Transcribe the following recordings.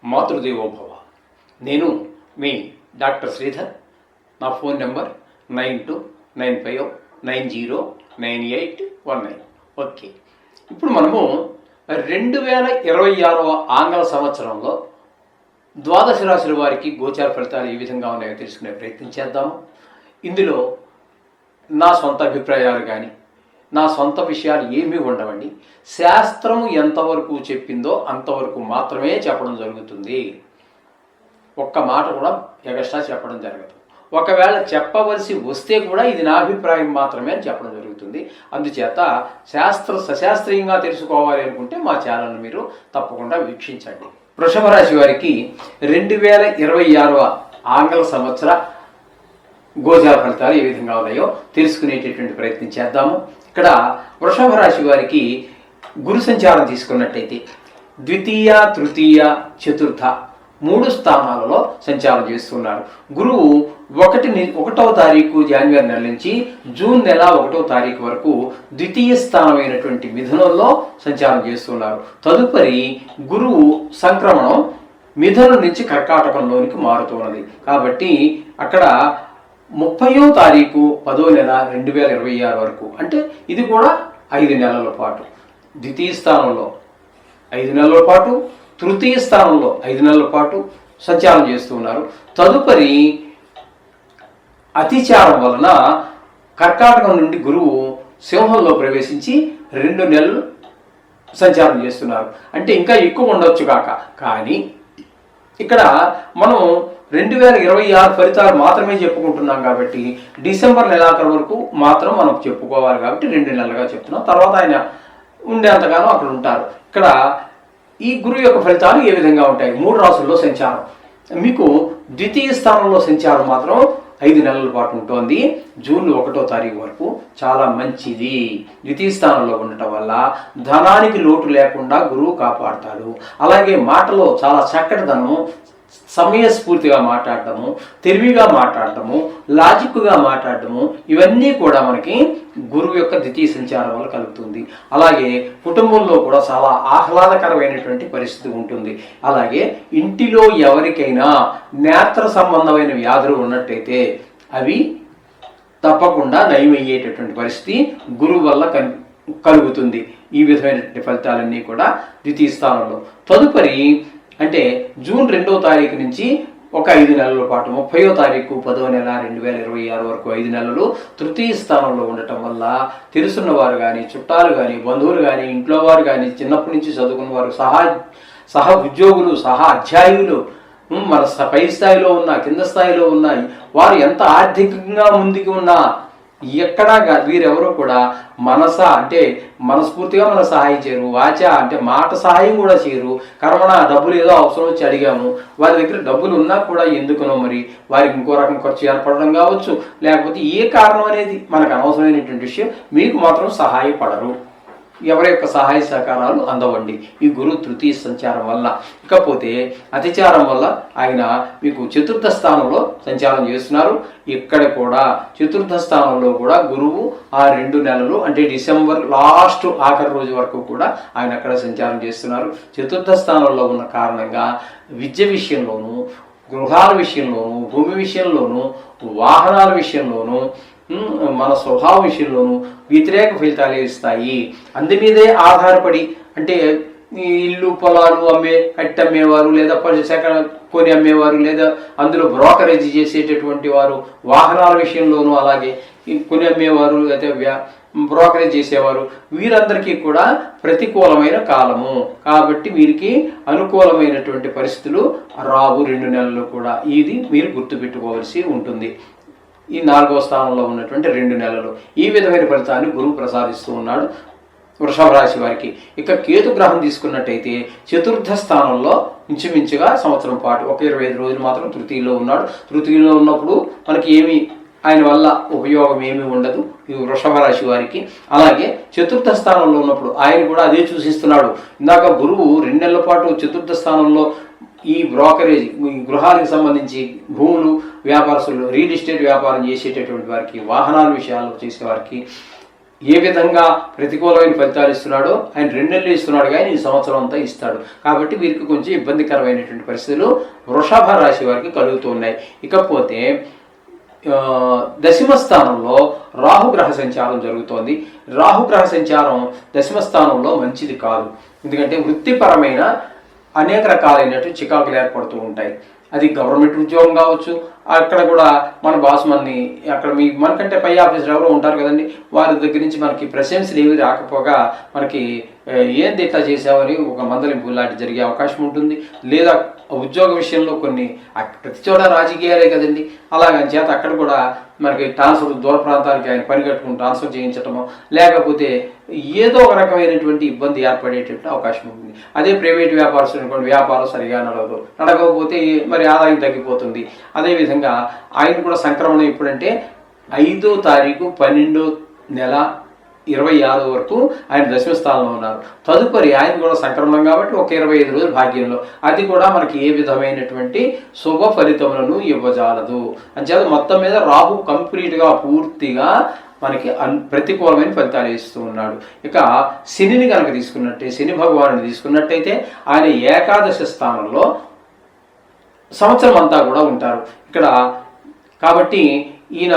మాతృదేవోభవ. నేను మీ డాక్టర్ శ్రీధర్. నా phone number 9295909819. Okay, ఇప్పుడు మనము 2026 ఆంగ్ల సంవత్సరంలో ద్వాదశ రాశుల వారికి గోచార ఫలితాలు ఏ విధంగా ఉన్నాయో తెలుసుకునే ప్రయత్నం చేద్దాము. ఇందులో నా సొంత అభిప్రాయాలు కానీ నా సొంత విషయాలు ఏమీ ఉండవండి. శాస్త్రము ఎంతవరకు చెప్పిందో అంతవరకు మాత్రమే చెప్పడం జరుగుతుంది. ఒక్క మాట కూడా ఎగస్ట్రా చెప్పడం జరగదు. ఒకవేళ చెప్పవలసి వస్తే కూడా ఇది నా అభిప్రాయం మాత్రమే అని చెప్పడం జరుగుతుంది. అందుచేత సశాస్త్రీయంగా తెలుసుకోవాలి అనుకుంటే మా ఛానల్ని మీరు తప్పకుండా వీక్షించండి. వృషభ రాశి వారికి 2026 ఆంగ్ల సంవత్సర గోచార ఫలితాలు ఏ విధంగా ఉన్నాయో తెలుసుకునేటటువంటి ప్రయత్నం చేద్దాము. ఇక్కడ వృషభ రాశి వారికి గురు సంచారం తీసుకున్నట్టయితే ద్వితీయ, తృతీయ, చతుర్థ 3 స్థానాలలో సంచారం చేస్తున్నారు. గురువు 1వ తారీఖు జనవరి నెల నుంచి జూన్ నెల 1వ తారీఖు వరకు ద్వితీయ స్థానమైనటువంటి మిథునంలో సంచారం చేస్తున్నారు. తదుపరి గురువు సంక్రమణం మిథునం నుంచి కర్కాటకంలోనికి మారుతున్నది. కాబట్టి అక్కడ 30వ తారీఖు 10వ నెల 2026 వరకు, అంటే ఇది కూడా 5 నెలల పాటు ద్వితీయ స్థానంలో 5 నెలల పాటు, తృతీయ స్థానంలో 5 నెలల పాటు సంచారం చేస్తూ ఉన్నారు. తదుపరి అతిచారం వలన కర్కాటకం నుండి గురువు సింహంలో ప్రవేశించి 2 నెలలు సంచారం చేస్తున్నారు. అంటే ఇంకా ఎక్కువ ఉండొచ్చు కాక, కానీ ఇక్కడ మనం 2026 ఫలితాలు మాత్రమే చెప్పుకుంటున్నాం కాబట్టి డిసెంబర్ నెలాఖరు వరకు మాత్రం మనం చెప్పుకోవాలి కాబట్టి 2 నెలలుగా చెప్తున్నాం. తర్వాత ఆయన ఉండేంతగానో అక్కడ ఉంటారు. ఇక్కడ ఈ గురువు యొక్క ఫలితాలు ఏ విధంగా ఉంటాయి? 3 రాసుల్లో సంచారం. మీకు ద్వితీయ స్థానంలో సంచారం మాత్రం 5 నెలల పాటు ఉంటుంది. జూన్ 1వ తారీఖు వరకు చాలా మంచిది. ద్వితీయ స్థానంలో ఉండటం వల్ల ధనానికి లోటు లేకుండా గురువు కాపాడతాడు. అలాగే మాటలో చాలా చక్కటిదనము, సమయస్ఫూర్తిగా మాట్లాడటము, తెలివిగా మాట్లాడటము, లాజిక్గా మాట్లాడటము, ఇవన్నీ కూడా మనకి గురువు యొక్క ద్వితీయ సంచారం వల్ల కలుగుతుంది. అలాగే కుటుంబంలో కూడా చాలా ఆహ్లాదకరమైనటువంటి పరిస్థితి ఉంటుంది. అలాగే ఇంటిలో ఎవరికైనా నేత్ర సంబంధమైన వ్యాధులు ఉన్నట్టయితే అవి తప్పకుండా నయమయ్యేటటువంటి పరిస్థితి గురువు వల్ల కలుగుతుంది. ఈ విధమైనటువంటి ఫలితాలన్నీ కూడా ద్వితీయ స్థానంలో. తదుపరి అంటే జూన్ 2వ తారీఖు నుంచి ఒక 5 నెలల పాటు 30వ తారీఖు 10వ నెల 2026 వరకు 5 నెలలు తృతీయ స్థానంలో ఉండటం వల్ల తెలుసున్న వారు కానీ, చుట్టాలు కానీ, బంధువులు కానీ, ఇంట్లో వారు కానీ, చిన్నప్పటి నుంచి చదువుకున్న వారు, సహ ఉద్యోగులు, సహా అధ్యాయులు, మన పై స్థాయిలో ఉన్న, కింద స్థాయిలో ఉన్న వారు ఎంత ఆర్థికంగా ముందుకు ఉన్నా ఎక్కడా వీరెవరూ కూడా అంటే మనస్ఫూర్తిగా మన సహాయం చేయరు. వాచ అంటే మాట సహాయం కూడా చేయరు. కర్మణ డబ్బులు ఏదో అవసరం వచ్చి అడిగాము, వారి దగ్గర డబ్బులు ఉన్నా కూడా ఎందుకునో మరి వారికి ఇంకో రకం ఖర్చు ఏర్పడడం కావచ్చు, లేకపోతే ఏ కారణం అనేది మనకు అనవసరమైనటువంటి విషయం, మీకు మాత్రం సహాయపడరు. ఎవరి యొక్క సహాయ సహకారాలు అందవండి ఈ గురు తృతీయ సంచారం వల్ల. ఇకపోతే అతిచారం వల్ల ఆయన మీకు 4వ స్థానంలో సంచారం చేస్తున్నారు. ఇక్కడ కూడా 4వ స్థానంలో కూడా గురువు ఆ 2 నెలలు అంటే డిసెంబర్ లాస్ట్ ఆఖరి రోజు వరకు కూడా ఆయన అక్కడ సంచారం చేస్తున్నారు. 4వ స్థానంలో ఉన్న కారణంగా విద్య విషయంలోనూ, గృహాల విషయంలోనూ, భూమి విషయంలోనూ, వాహనాల విషయంలోనూ, మన స్వభావ విషయంలోనూ వ్యతిరేక ఫలితాలు ఇస్తాయి. అందుమీదే ఆధారపడి అంటే ఇల్లు పొలాలు కట్టి అమ్మేవారు, లేదా కొని అమ్మేవారు, లేదా అందులో బ్రోకరేజ్ చేసేటటువంటి వారు, వాహనాల విషయంలోనూ అలాగే కొని అమ్మేవారు, లేదా బ్రోకరేజ్ చేసేవారు, వీరందరికీ కూడా ప్రతికూలమైన కాలము. కాబట్టి వీరికి అనుకూలమైనటువంటి పరిస్థితులు రావు 2 నెలలు కూడా. ఇది మీరు గుర్తుపెట్టుకోవాల్సి ఉంటుంది. ఈ 4వ స్థానంలో ఉన్నటువంటి 2 నెలలు ఈ విధమైన ఫలితాన్ని గురువు ప్రసాదిస్తూ ఉన్నాడు వృషభ రాశి వారికి. ఇక కేతు గ్రహం తీసుకున్నట్టయితే 4వ స్థానంలో ఇంచుమించుగా సంవత్సరం పాటు ఒక 25 రోజులు మాత్రం తృతీయలో ఉన్నాడు. తృతీయలో ఉన్నప్పుడు మనకి ఆయన వల్ల ఉపయోగం ఏమీ ఉండదు ఈ వృషభ రాశి వారికి. అలాగే 4వ స్థానంలో ఉన్నప్పుడు ఆయన కూడా అదే సూచిస్తున్నాడు. ఇందాక గురువు 2 నెలల పాటు 4వ స్థానంలో ఈ బ్రోకరేజ్, ఈ గృహాలకు సంబంధించి భూములు, వ్యాపారస్తులు, రియల్ ఎస్టేట్ వ్యాపారం చేసేటటువంటి వారికి, వాహనాల విషయాలు చేసేవారికి, ఏ విధంగా ప్రతికూలమైన ఫలితాలు ఇస్తున్నాడో ఆయన 2 నెలలు ఇస్తున్నాడు కానీ ఈ సంవత్సరం అంతా ఇస్తాడు. కాబట్టి వీరికి కొంచెం ఇబ్బందికరమైనటువంటి పరిస్థితులు వృషభ రాశి వారికి కలుగుతూ ఉన్నాయి. ఇకపోతే దశమ స్థానంలో రాహుగ్రహ సంచారం జరుగుతోంది. రాహుగ్రహ సంచారం దశమ స్థానంలో మంచిది కాదు. ఎందుకంటే వృత్తిపరమైన అనేక రకాలైనటువంటి చికాకులు ఏర్పడుతూ ఉంటాయి. అది గవర్నమెంట్ ఉద్యోగం కావచ్చు, అక్కడ కూడా మన బాస్ మనని అక్కడ మనకంటే పై ఆఫీసర్ ఎవరో ఉంటారు కదండి, వారి దగ్గర నుంచి మనకి ప్రశంసలు ఏవి రాకపోగా మనకి ఏంది ఇట్లా చేసామని ఒక మందలింపు లాంటి జరిగే అవకాశం ఉంటుంది. లేదా ఉద్యోగ విషయంలో కొన్ని ప్రతి చోట రాజకీయాలే కదండి, అలాగని చేత అక్కడ కూడా మనకి ట్రాన్స్ఫర్ దూర ప్రాంతాలకి ఆయన పని కట్టుకుని ట్రాన్స్ఫర్ చేయించటమో లేకపోతే ఏదో ఒక రకమైనటువంటి ఇబ్బంది ఏర్పడేటట్టు అవకాశం ఉంటుంది. అదే ప్రైవేట్ వ్యాపారస్తులు అనుకోండి, వ్యాపారం సరిగా నడవకపోతే మరి ఆదాయం తగ్గిపోతుంది. అదేవిధంగా ఆయన కూడా సంక్రమణం ఎప్పుడంటే 5వ తారీఖు 12వ నెల 26 వరకు ఆయన దశమ స్థానంలో ఉన్నారు. తదుపరి ఆయన కూడా సంక్రమణం కాబట్టి ఒక 25 రోజులు భాగ్యంలో, అది కూడా మనకి ఏ విధమైనటువంటి శుభ ఫలితములను ఇవ్వజాలదు. అంచేత మొత్తం మీద రాహు కంప్లీట్గా పూర్తిగా మనకి ప్రతికూలమైన ఫలితాలు ఇస్తూ ఉన్నాడు. ఇక శనిని కనుక తీసుకున్నట్టే, శని భగవాను తీసుకున్నట్టయితే ఆయన ఏకాదశ స్థానంలో సంవత్సరం అంతా కూడా ఉంటారు ఇక్కడ. కాబట్టి ఈయన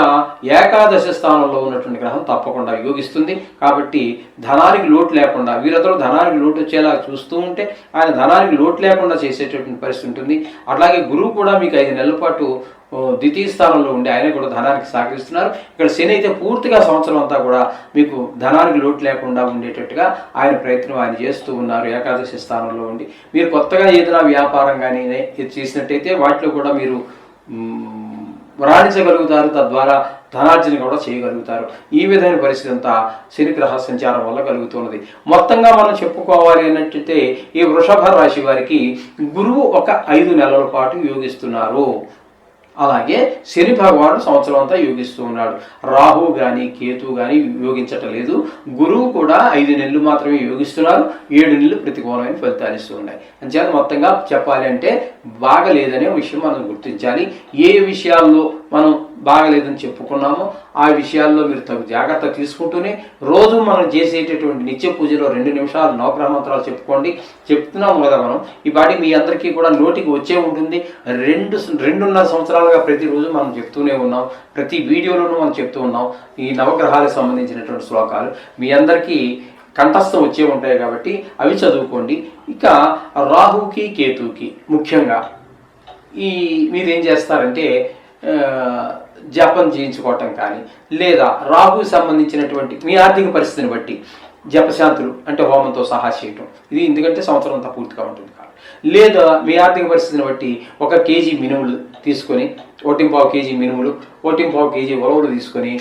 ఏకాదశ స్థానంలో ఉన్నటువంటి గ్రహం తప్పకుండా యోగిస్తుంది. కాబట్టి ధనానికి లోటు లేకుండా, వీరందరూ ధనానికి లోటు వచ్చేలా చూస్తూ ఉంటే ఆయన ధనానికి లోటు లేకుండా చేసేటటువంటి పరిస్థితి ఉంటుంది. అట్లాగే గురువు కూడా మీకు 5 నెలల పాటు ద్వితీయ స్థానంలో ఉండి ఆయన కూడా ధనానికి సహకరిస్తున్నారు. ఇక్కడ శని అయితే పూర్తిగా సంవత్సరం అంతా కూడా మీకు ధనానికి లోటు లేకుండా ఉండేటట్టుగా ఆయన ప్రయత్నం ఆయన చేస్తూ ఉన్నారు ఏకాదశి స్థానంలో ఉండి. మీరు కొత్తగా ఏదైనా వ్యాపారం కానీ చేసినట్టయితే వాటిలో కూడా మీరు రాణించగలుగుతారు, తద్వారా ధనార్జన కూడా చేయగలుగుతారు. ఈ విధమైన పరిస్థితి అంతా శని గ్రహ సంచారం వల్ల కలుగుతున్నది. మొత్తంగా మనం చెప్పుకోవాలి అన్నట్టయితే ఈ వృషభ రాశి వారికి గురువు ఒక 5 నెలల పాటు యోగిస్తున్నారు. అలాగే శని భగవానుడు సంవత్సరం అంతా యోగిస్తూ ఉన్నాడు. రాహు కానీ కేతు కానీ యోగించటం లేదు. గురువు కూడా 5 నెలలు మాత్రమే యోగిస్తున్నారు. 7 నెలలు ప్రతికూలమైన ఫలితాలు ఇస్తూ ఉన్నాయి. అంచేత మొత్తంగా చెప్పాలి అంటే బాగలేదనే విషయం మనం గుర్తించాలి. ఏ విషయాల్లో మనం బాగలేదని చెప్పుకున్నామో ఆ విషయాల్లో మీరు తగు జాగ్రత్త తీసుకుంటూనే రోజు మనం చేసేటటువంటి నిత్య పూజలో 2 నిమిషాలు నవగ్రహ మంత్రాలు చెప్తున్నాము కదా మనం. ఈ బాడీ మీ అందరికీ కూడా నోటికి వచ్చే ఉంటుంది. 2.5 సంవత్సరాలుగా ప్రతిరోజు మనం చెప్తూనే ఉన్నాం, ప్రతి వీడియోలోనూ మనం చెప్తూ ఉన్నాం ఈ నవగ్రహాలకు సంబంధించినటువంటి శ్లోకాలు మీ అందరికీ కంఠస్థం వచ్చే ఉంటాయి. కాబట్టి అవి చదువుకోండి. ఇక రాహుకి కేతుకి ముఖ్యంగా మీరేం చేస్తారంటే జపం చేయించుకోవటం కానీ, లేదా రాహుకి సంబంధించినటువంటి మీ ఆర్థిక పరిస్థితిని బట్టి జపశాంతులు అంటే హోమంతో సహా చేయటం, ఇది ఎందుకంటే సంవత్సరం అంతా పూర్తిగా ఉంటుంది కాదు. లేదా మీ ఆర్థిక పరిస్థితిని బట్టి 1 కేజీ మినుములు తీసుకొని 1.25 కేజీ మినుములు, 1.25 కేజీ ఉలవలు తీసుకొని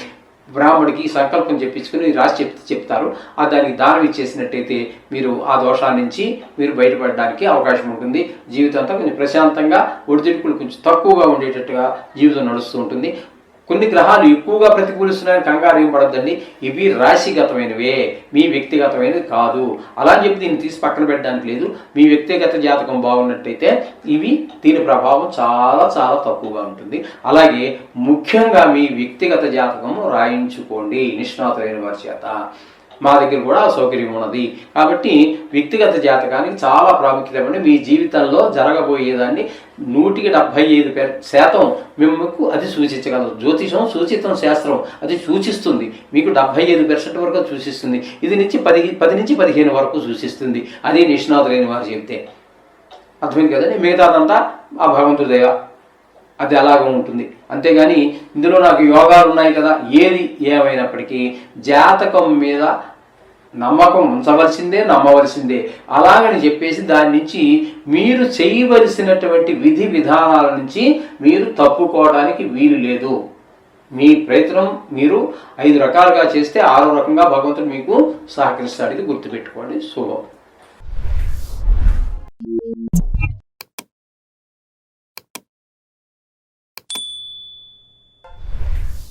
బ్రాహ్మడికి సంకల్పం చెప్పించుకుని రాసి చెప్తారు. దానికి దానం ఇచ్చేసినట్టయితే మీరు ఆ దోషాన్ని నుంచి మీరు బయటపడడానికి అవకాశం ఉంటుంది. జీవితంతో కొంచెం ప్రశాంతంగా ఒడిదుడుకులు కొంచెం తక్కువగా ఉండేటట్టుగా జీవితం నడుస్తూ ఉంటుంది. కొన్ని గ్రహాలు ఎక్కువగా ప్రతికూలిస్తున్నాయని కంగారు ఏం పడద్దండి. ఇవి రాశిగతమైనవే, మీ వ్యక్తిగతమైనది కాదు. అలా చెప్పి దీన్ని తీసి పక్కన పెట్టడానికి లేదు. మీ వ్యక్తిగత జాతకం బాగున్నట్టయితే దీని ప్రభావం చాలా చాలా తక్కువగా ఉంటుంది. అలాగే ముఖ్యంగా మీ వ్యక్తిగత జాతకం రాయించుకోండి నిష్ణాతులైన వారి చేత. మా దగ్గర కూడా సౌకర్యం ఉన్నది. కాబట్టి వ్యక్తిగత జాతకానికి చాలా ప్రాముఖ్యత. మీ జీవితంలో జరగబోయేదాన్ని 175% మీకు అది సూచించగలదు. జ్యోతిషం సూచితం శాస్త్రం అది సూచిస్తుంది. మీకు 75% వరకు సూచిస్తుంది. ఇది నుంచి 10 నుంచి 15 వరకు సూచిస్తుంది. అది నిష్ణాతులైన వారు చెబితే అర్థమైంది కదండి. మిగతాదంతా ఆ భగవంతుడి దయ, అది అలాగ ఉంటుంది. అంతేగాని ఇందులో నాకు యోగాలు ఉన్నాయి కదా, ఏది ఏమైనప్పటికీ జాతకం మీద నమ్మకం ఉంచవలసిందే, నమ్మవలసిందే. అలాగని చెప్పేసి దాని నుంచి మీరు చేయవలసినటువంటి విధి విధానాల నుంచి మీరు తప్పుకోవడానికి వీలు లేదు. మీ ప్రయత్నం మీరు 5 రకాలుగా చేస్తే 6వ రకంగా భగవంతుడు మీకు సహకరిస్తాడు. ఇది గుర్తుపెట్టుకోండి. శుభం.